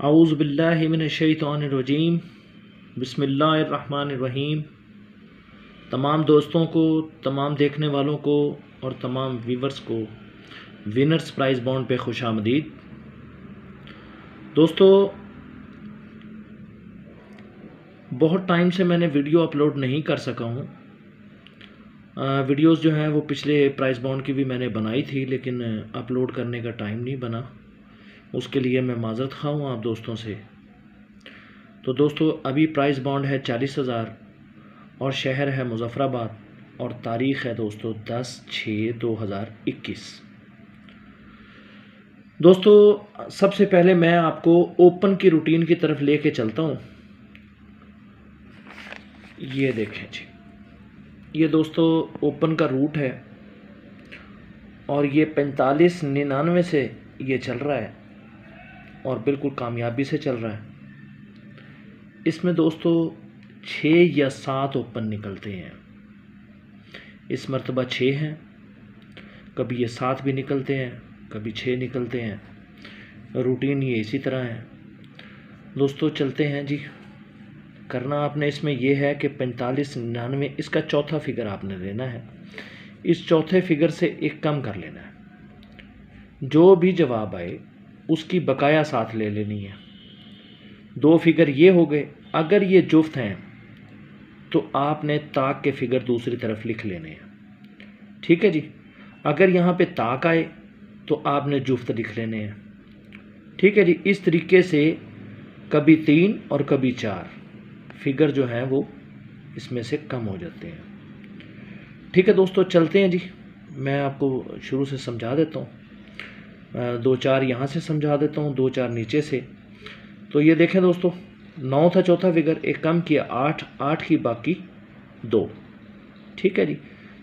औज़ु बिल्लाहि मिनश्शैतानिर्रजीम बिस्मिल्लाहिर्रहमानिर्रहीम। तमाम दोस्तों को, तमाम देखने वालों को और तमाम व्यूवर्स को विनर्स प्राइज़ बॉन्ड पे खुशामदीद। दोस्तों, बहुत टाइम से मैंने वीडियो अपलोड नहीं कर सका हूँ। वीडियोस जो हैं वो पिछले प्राइज़ बॉन्ड की भी मैंने बनाई थी, लेकिन अपलोड करने का टाइम नहीं बना। उसके लिए मैं माज़रत खा हूँ आप दोस्तों से। तो दोस्तों, अभी प्राइज़ बॉन्ड है 40,000 और शहर है मुज़फ़्फ़राबाद और तारीख़ है दोस्तों 10/6/2021। दोस्तों, सबसे पहले मैं आपको ओपन की रूटीन की तरफ लेके चलता हूँ। ये देखें जी, ये दोस्तों ओपन का रूट है और ये 4599 से ये चल रहा है और बिल्कुल कामयाबी से चल रहा है। इसमें दोस्तों 6 या 7 ओपन निकलते हैं। इस मरतबा 6 हैं, कभी ये 7 भी निकलते हैं, कभी 6 निकलते हैं। रूटीन ये इसी तरह है दोस्तों। चलते हैं जी। करना आपने इसमें यह है कि 4599 इसका चौथा फिगर आपने लेना है। इस चौथे फिगर से एक कम कर लेना है। जो भी जवाब आए उसकी बकाया साथ ले लेनी है। 2 फिगर ये हो गए। अगर ये जुफ्त हैं तो आपने ताक के फिगर दूसरी तरफ लिख लेने हैं। ठीक है जी। अगर यहाँ पे ताक आए तो आपने जुफ्त लिख लेने हैं। ठीक है जी। इस तरीके से कभी 3 और कभी 4 फिगर जो हैं वो इसमें से कम हो जाते हैं। ठीक है दोस्तों, चलते हैं जी। मैं आपको शुरू से समझा देता हूँ। 2-4 यहाँ से समझा देता हूँ, 2-4 नीचे से। तो ये देखें दोस्तों, 9 था चौथा फिगर, एक कम किया 8, 8 की बाकी 2। ठीक है जी।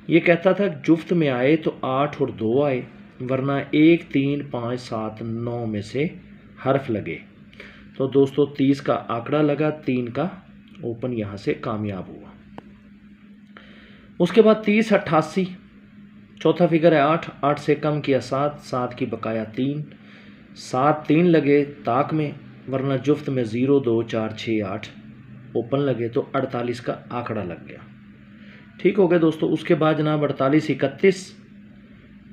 ये कहता था जुफ्त में आए तो 8 और 2 आए, वरना 1, 3, 5, 7, 9 में से हर्फ लगे। तो दोस्तों 30 का आंकड़ा लगा, 3 का ओपन यहाँ से कामयाब हुआ। उसके बाद 30, 88 चौथा फिगर है 8, 8 से कम किया 7, 7 की बकाया 3, 7, 3 लगे ताक में, वरना जुफ्त में 0, 2, 4, 6, 8 ओपन लगे तो 48 का आंकड़ा लग गया। ठीक हो गया दोस्तों। उसके बाद जनाब 48, 31।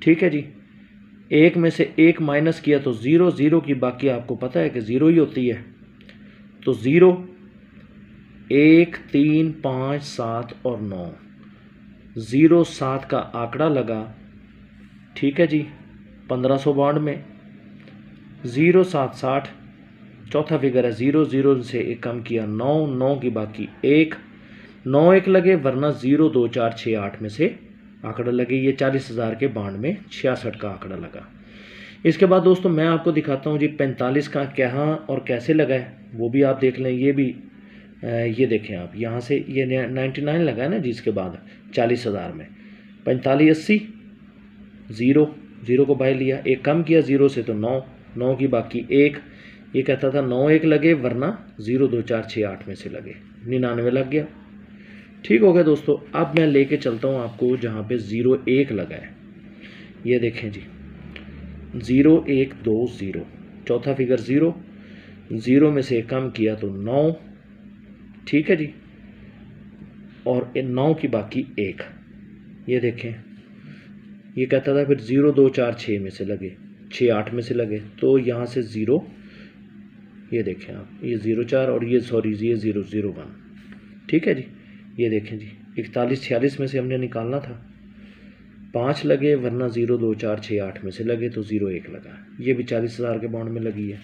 ठीक है जी। एक में से एक माइनस किया तो 0, 0 की बाकी आपको पता है कि 0 ही होती है। तो 0, 1, 3, 5, 7 और 9, 0, 7 का आंकड़ा लगा। ठीक है जी। 1592 0, 7, 60 चौथा फिगर है 0, 0 से एक कम किया 9, 9 की बाकी 1, 9 एक लगे, वरना 0, 2, 4, 6, 8 में से आंकड़ा लगे। ये 40,000 के बांड में 66 का आंकड़ा लगा। इसके बाद दोस्तों मैं आपको दिखाता हूँ जी 45 का कहाँ और कैसे लगा है, वो भी आप देख लें। ये भी ये देखें आप, यहाँ से ये 99 लगा है ना जी। इसके बाद 40,000 में 45, 80 0, 0 को बाहर लिया, एक कम किया 0 से तो 9, 9 की बाकी 1। ये कहता था 9 एक लगे, वरना 0, 2, 4, 6, 8 में से लगे, 99 लग गया। ठीक हो गया दोस्तों। अब मैं लेके चलता हूँ आपको जहाँ पे 0, 1 लगा है। ये देखें जी, 0, 1, 2, 0 चौथा फिगर 0, 0 में से कम किया तो 9। ठीक है जी। और 9 की बाकी 1। ये देखें, ये कहता था फिर 0, 2, 4, 6 में से लगे, 6, 8 में से लगे, तो यहाँ से 0, ये देखें आप, ये 0, 4 और ये 0, 0, 1। ठीक है जी। ये देखें जी, 41, 46 में से हमने निकालना था, 5 लगे, वरना 0, 2, 4, 6, 8 में से लगे तो 0, 1 लगा। ये भी 40,000 के बाउंड में लगी है।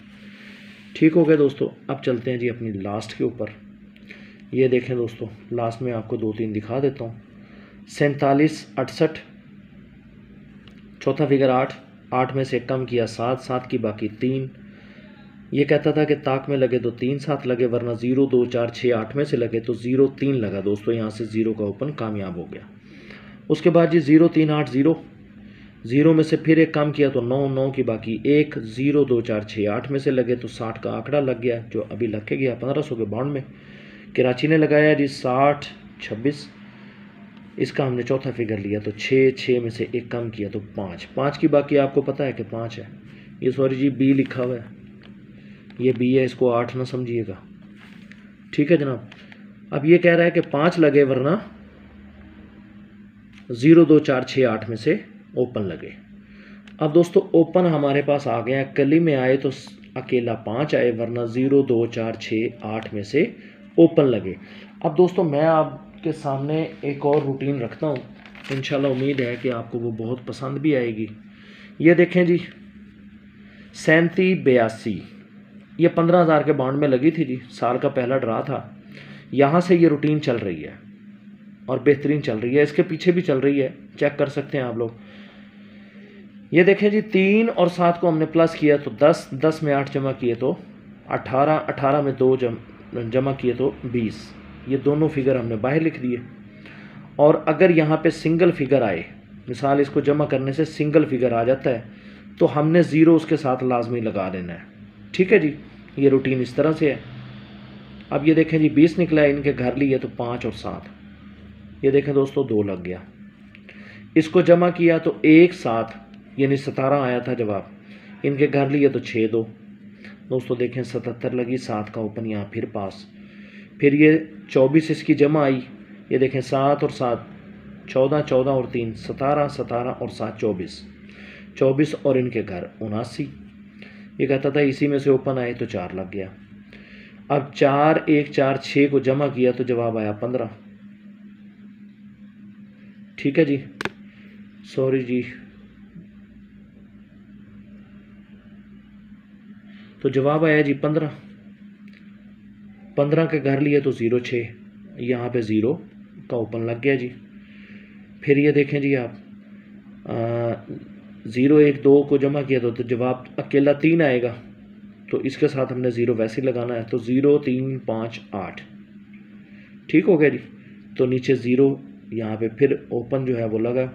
ठीक हो गया दोस्तों। अब चलते हैं जी अपनी लास्ट के ऊपर। ये देखें दोस्तों, लास्ट में आपको 2-3 दिखा देता हूँ। 47, 68 चौथा फिगर 8, 8 में से कम किया 7, 7 की बाकी 3। ये कहता था कि ताक में लगे तो 3, 7 लगे, वरना 0, 2, 4, 6, 8 में से लगे तो 0, 3 लगा दोस्तों। यहाँ से 0 का ओपन कामयाब हो गया। उसके बाद जी 0, 3, 8, 0, 0 में से फिर एक कम किया तो 9, 9 की बाकी 1, 0, 2, 4, 6, 8 में से लगे तो 60 का आंकड़ा लग गया, जो अभी लग के गया 1500 के बाउंड में। कराची ने लगाया जी 60, 26। इसका हमने चौथा फिगर लिया तो 6, 6 में से एक कम किया तो 5, 5 की बाकी आपको पता है कि 5 है। ये सॉरी जी बी लिखा हुआ है, ये बी है, इसको 8 ना समझिएगा, ठीक है जनाब। अब ये कह रहा है कि 5 लगे वरना 0 2 4 6 8 में से ओपन लगे। अब दोस्तों ओपन हमारे पास आ गया, कली में आए तो अकेला 5 आए वरना 0 2 4 6 8 में से ओपन लगे। अब दोस्तों मैं आपके सामने एक और रूटीन रखता हूँ, इंशाल्लाह उम्मीद है कि आपको वो बहुत पसंद भी आएगी। ये देखें जी 37 82, ये 15,000 के बॉन्ड में लगी थी जी, साल का पहला ड्रा था। यहाँ से ये रूटीन चल रही है और बेहतरीन चल रही है, इसके पीछे भी चल रही है, चेक कर सकते हैं आप लोग। ये देखें जी 3 और 7 को हमने प्लस किया तो 10, 10 में 8 जमा किए तो 18, 18 में 2 जमा किए तो 20, ये दोनों फिगर हमने बाहर लिख दिए। और अगर यहाँ पे सिंगल फिगर आए, मिसाल इसको जमा करने से सिंगल फिगर आ जाता है तो हमने 0 उसके साथ लाजमी लगा देना है, ठीक है जी। ये रूटीन इस तरह से है। अब ये देखें जी 20 निकला है, इनके घर लिए तो 5 और 7, ये देखें दोस्तों 2 लग गया। इसको जमा किया तो 1 7 यानी 17 आया था जवाब, इनके घर लिए तो 6 2, दोस्तों देखें 77 लगी, 7 का ओपन यहाँ फिर पास। फिर ये 24 इसकी जमा आई, ये देखें 7 और 7 14, 14 और 3 17, 17 और 7 24, 24 और इनके घर 79, ये कहता था इसी में से ओपन आए तो 4 लग गया। अब 4 1 4 6 को जमा किया तो जवाब आया 15, ठीक है जी, सॉरी जी, तो जवाब आया जी 15, 15 के घर लिए तो 0 6, यहाँ पे 0 का ओपन लग गया जी। फिर ये देखें जी आप 0 1 2 को जमा किया तो जवाब अकेला 3 आएगा, तो इसके साथ हमने 0 वैसे ही लगाना है, तो 0 3 5 8, ठीक हो गया जी। तो नीचे 0 यहाँ पे फिर ओपन जो है वो लगा।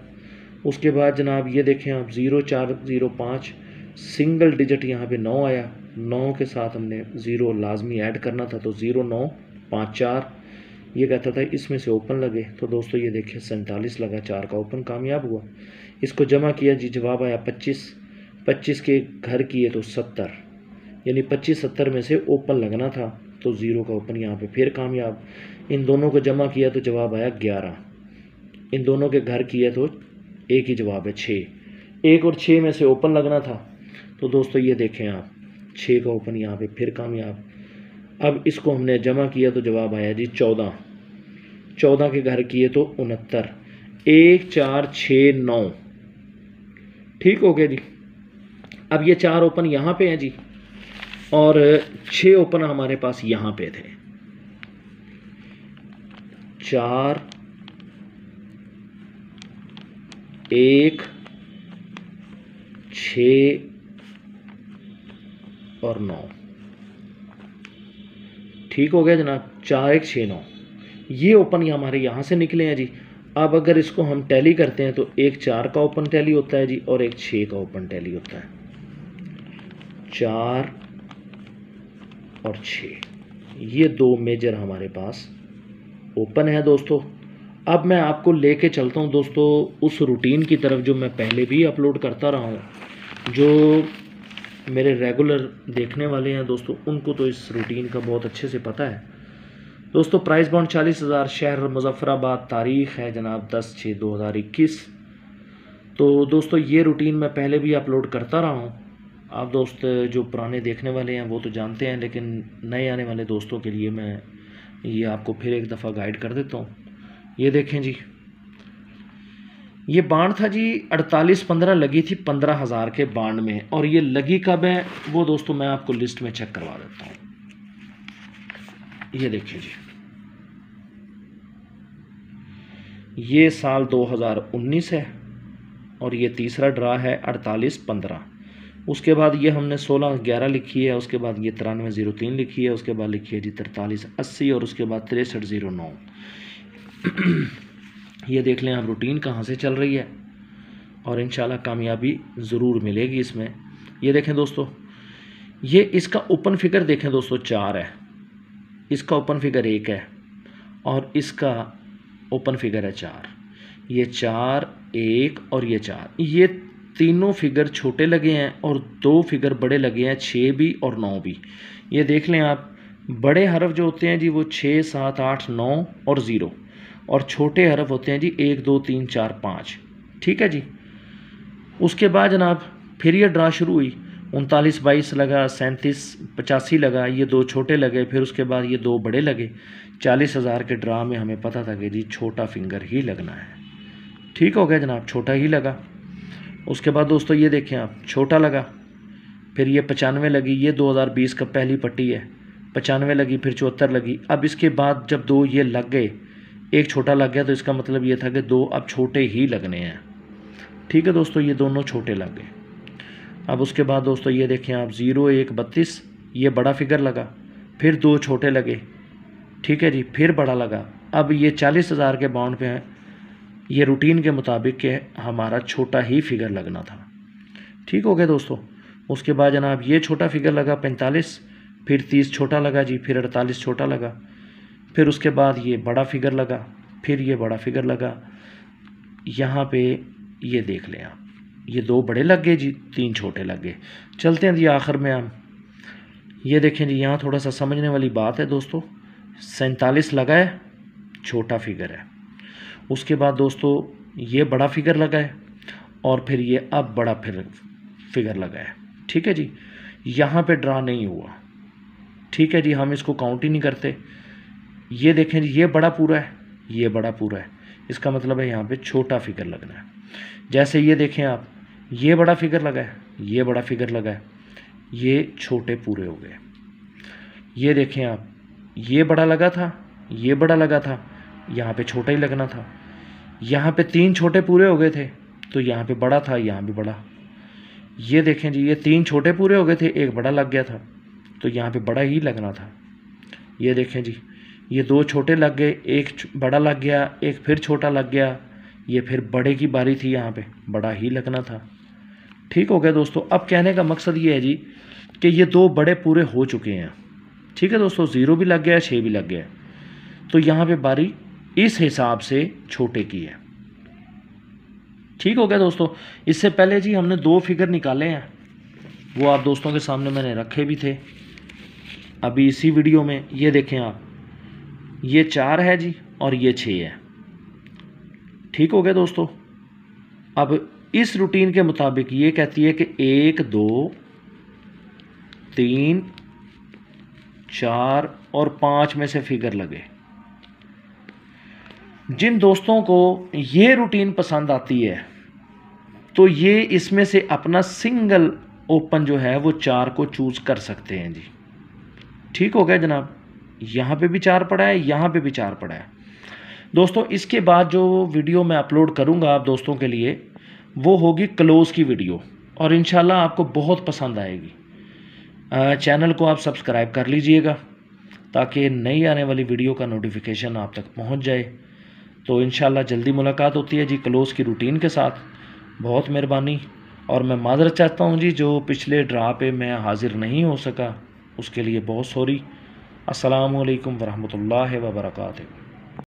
उसके बाद जनाब ये देखें आप 0 4 0 5, सिंगल डिजिट यहाँ पे 9 आया, 9 के साथ हमने 0 लाजमी ऐड करना था, तो 0 9 5 4, ये कहता था इसमें से ओपन लगे, तो दोस्तों ये देखिए 47 लगा, 4 का ओपन कामयाब हुआ। इसको जमा किया जी, जवाब आया 25, 25 के घर किए तो 70, यानी 25 70 में से ओपन लगना था, तो 0 का ओपन यहाँ पे फिर कामयाब। इन दोनों को जमा किया तो जवाब आया 11, इन दोनों के घर किए तो एक ही जवाब है 6, 1 और 6 में से ओपन लगना था, तो दोस्तों ये देखें आप 6 का ओपन यहाँ पे फिर कामयाब। अब इसको हमने जमा किया तो जवाब आया जी 14, 14 के घर किए तो 69, 1 4 6 9, ठीक हो गया जी। अब ये 4 ओपन यहाँ पे हैं जी और 6 ओपन हमारे पास यहाँ पे थे, 4 1 6 और 9, ठीक हो गया जनाब, 4 1 6 9, ये ओपन ये हमारे यहाँ से निकले हैं जी। अब अगर इसको हम टैली करते हैं तो एक 4 का ओपन टैली होता है जी और एक 6 का ओपन टैली होता है, 4 और 6, ये 2 मेजर हमारे पास ओपन है दोस्तों। अब मैं आपको लेके चलता हूँ दोस्तों उस रूटीन की तरफ जो मैं पहले भी अपलोड करता रहा हूँ, जो मेरे रेगुलर देखने वाले हैं दोस्तों उनको तो इस रूटीन का बहुत अच्छे से पता है। दोस्तों प्राइस बॉन्ड 40,000, शहर मुजफ्फराबाद, तारीख़ है जनाब 10/6/2021। तो दोस्तों ये रूटीन मैं पहले भी अपलोड करता रहा हूँ, आप दोस्त जो पुराने देखने वाले हैं वो तो जानते हैं, लेकिन नए आने वाले दोस्तों के लिए मैं ये आपको फिर एक दफ़ा गाइड कर देता हूँ। ये देखें जी, ये बांड था जी 48-15 लगी थी 15,000 के बांड में, और ये लगी कब है वो दोस्तों मैं आपको लिस्ट में चेक करवा देता हूँ। ये देखिए जी, ये साल 2019 है और ये तीसरा ड्रा है 48-15। उसके बाद ये हमने 16-11 लिखी है, उसके बाद ये 93-03 लिखी है, उसके बाद लिखी है जी 43-80 और उसके बाद 63-09। ये देख लें आप रूटीन कहाँ से चल रही है और इंशाल्लाह कामयाबी ज़रूर मिलेगी इसमें। ये देखें दोस्तों, ये इसका ओपन फिगर देखें दोस्तों 4 है, इसका ओपन फिगर 1 है और इसका ओपन फिगर है 4। ये 4 1 और ये 4, ये तीनों फिगर छोटे लगे हैं और 2 फिगर बड़े लगे हैं, 6 भी और 9 भी। ये देख लें आप, बड़े हरफ जो होते हैं जी वो 6, 7, 8, 9 और 0, और छोटे हरफ होते हैं जी 1, 2, 3, 4, 5। ठीक है जी। उसके बाद जनाब फिर ये ड्रा शुरू हुई, 39, 22 लगा, 37, 85 लगा, ये 2 छोटे लगे, फिर उसके बाद ये 2 बड़े लगे। 40,000 के ड्रा में हमें पता था कि जी छोटा फिंगर ही लगना है। ठीक हो गया जनाब, छोटा ही लगा। उसके बाद दोस्तों ये देखें आप, छोटा लगा, फिर ये 95 लगी, ये 2020 का पहली पट्टी है, 95 लगी, फिर 74 लगी। अब इसके बाद जब 2 ये लग गए, एक छोटा लग गया, तो इसका मतलब ये था कि 2 अब छोटे ही लगने हैं। ठीक है दोस्तों, ये दोनों छोटे लग गए। अब उसके बाद दोस्तों ये देखें आप, 0, 1, 32, ये बड़ा फिगर लगा, फिर 2 छोटे लगे। ठीक है जी, फिर बड़ा लगा। अब ये 40,000 के बाउंड पे है, ये रूटीन के मुताबिक के हमारा छोटा ही फिगर लगना था। ठीक हो गया दोस्तों। उसके बाद जनाब ये छोटा फिगर लगा 45, फिर 30 छोटा लगा जी, फिर 48 छोटा लगा, फिर उसके बाद ये बड़ा फिगर लगा, फिर ये बड़ा फिगर लगा। यहाँ पे ये देख लें आप, ये 2 बड़े लग गए जी, 3 छोटे लग गए। चलते हैं जी आखिर में हम, ये देखें जी, यहाँ थोड़ा सा समझने वाली बात है दोस्तों। 47 लगा है, छोटा फिगर है। उसके बाद दोस्तों ये बड़ा फिगर लगा है, और फिर ये अब बड़ा फिगर लगा है। ठीक है जी, यहाँ पे ड्रा नहीं हुआ। ठीक है जी, हम इसको काउंट ही नहीं करते। ये देखें जी, ये बड़ा पूरा है, ये बड़ा पूरा है, इसका मतलब है यहाँ पे छोटा फिगर लगना है। जैसे ये देखें आप, ये बड़ा फिगर लगा है, ये बड़ा फिगर लगा है, ये छोटे पूरे हो गए। ये देखें आप, ये बड़ा लगा था, ये बड़ा लगा था, यहाँ पे छोटा ही लगना था। यहाँ पे 3 छोटे पूरे हो गए थे, तो यहाँ पे बड़ा था, यहाँ भी बड़ा। ये देखें जी, ये 3 छोटे पूरे हो गए थे, एक बड़ा लग गया था, तो यहाँ पे बड़ा ही लगना था। ये देखें जी, ये 2 छोटे लग गए, एक बड़ा लग गया, एक फिर छोटा लग गया, ये फिर बड़े की बारी थी, यहाँ पे बड़ा ही लगना था। ठीक हो गया दोस्तों। अब कहने का मकसद ये है जी कि ये 2 बड़े पूरे हो चुके हैं। ठीक है दोस्तों, 0 भी लग गया, 6 भी लग गया, तो यहाँ पे बारी इस हिसाब से छोटे की है। ठीक हो गया दोस्तों। इससे पहले जी हमने 2 फिगर निकाले हैं, वो आप दोस्तों के सामने मैंने रखे भी थे अभी इसी वीडियो में। ये देखें आप, ये 4 है जी और ये 6 है। ठीक हो गया दोस्तों। अब इस रूटीन के मुताबिक ये कहती है कि 1, 2, 3, 4 और 5 में से फिगर लगे। जिन दोस्तों को ये रूटीन पसंद आती है तो ये इसमें से अपना सिंगल ओपन जो है वो 4 को चूज कर सकते हैं जी। ठीक हो गया जनाब। यहाँ पे भी 4 पड़ा है, यहाँ पे भी 4 पड़ा है दोस्तों। इसके बाद जो वीडियो मैं अपलोड करूँगा आप दोस्तों के लिए, वो होगी क्लोज की वीडियो, और इंशाल्लाह आपको बहुत पसंद आएगी। चैनल को आप सब्सक्राइब कर लीजिएगा ताकि नई आने वाली वीडियो का नोटिफिकेशन आप तक पहुंच जाए। तो इंशाल्लाह जल्दी मुलाकात होती है जी क्लोज की रूटीन के साथ। बहुत मेहरबानी, और मैं माज़रत चाहता हूं जी जो पिछले ड्रा पे मैं हाज़िर नहीं हो सका, उसके लिए बहुत सॉरी। अस्सलामु अलैकुम वरहमतुल्लाहि व बरकातहू।